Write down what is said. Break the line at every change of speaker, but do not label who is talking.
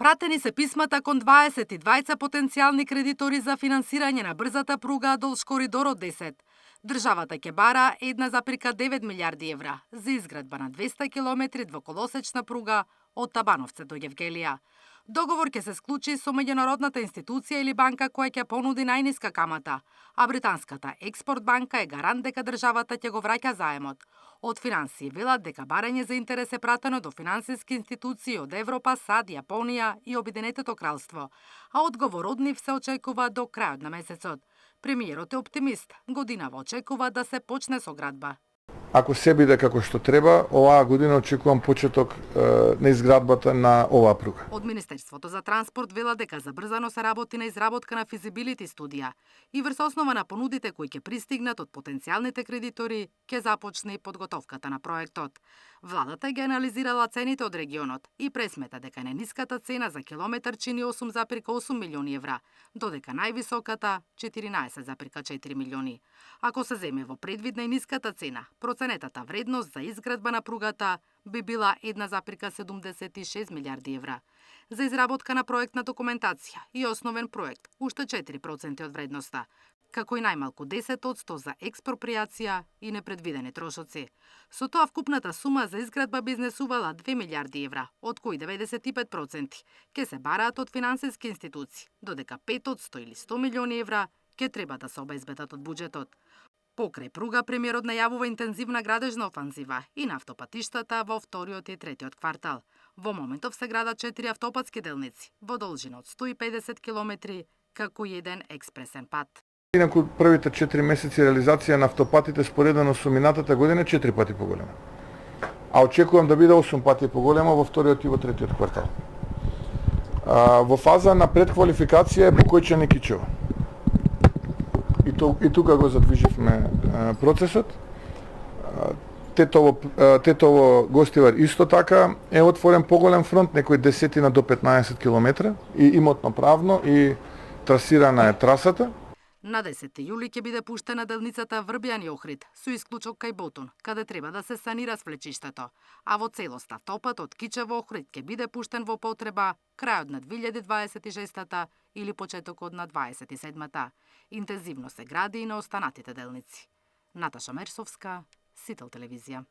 Пратени се писмата кон 22 потенцијални кредитори за финансирање на брзата пруга долж коридорот 10. Државата ќе бара 1,9 милиарди евра за изградба на 200 километри двоколосечна пруга од Табановце до Гевгелија. Договор ќе се склучи со меѓународната институција или банка која ќе понуди најниска камата, а британската Експорт банка е гарант дека државата ќе го враќа заемот. Од финансии велат дека барање за интерес е пратено до финансиски институции од Европа, САД, Јапонија и Обединетото кралство, а одговор од нив се очекува до крајот на месецот. Премиерот е оптимист. Годинава очекува да се почне со градба.
Ако се биде како што треба, оваа година очекувам почеток на изградбата на оваа пруга.
Од Министерството за транспорт вела дека забрзано се работи на изработка на физибилити студија и врз основа на понудите кои ќе пристигнат од потенцијалните кредитори, ќе започне и подготовката на проектот. Владата ги анализирала цените од регионот и пресмета дека најниската цена за километар чини 8,8 милиони евра, додека највисоката 14,4 милиони. Ако се земе во предвид најниската цена, проценетата вредност за изградба на пругата би била 1,76 милиарди евра. За изработка на проектна документација и основен проект уште 4% од вредноста, како и најмалку 10% за експроприација и непредвидени трошоци. Со тоа вкупната сума за изградба би изнесувала 2 милиарди евра, од кои 95% ќе се бараат од финансиски институции, додека 5% или 100 милиони евра ќе треба да се обезбедат од буџетот. Покрај пруга, премиерот најавува интензивна градежна офанзива и на автопатиштата во вториот и третиот квартал. Во моментов се градат 4 автопатски делници во должина од 150 километри, како и еден експресен пат.
Инаку првите 4 месеци реализација на автопатите споредено со минатата година е 4 пати поголема. А очекувам да биде 8 пати поголема во вториот и во третиот квартал. Во фаза на предквалификација е Покојчани Кичево. И тука го задвиживме процесот. Тетово Гостивар исто така е отворен поголем фронт, некои 10 до 15 километра и имотно правно и трасирана е трасата.
На 10 јули ќе биде пуштена делницата Врбјани Охрид со исклучок кај Ботун, каде треба да се санира свлечиштето, а во целост автопат од Кичево Охрид ќе биде пуштен во потреба крајот на 2026 или почетокот на 27-та. Интензивно се гради и на останатите делници. Наташа Мерсовска, Сител телевизија.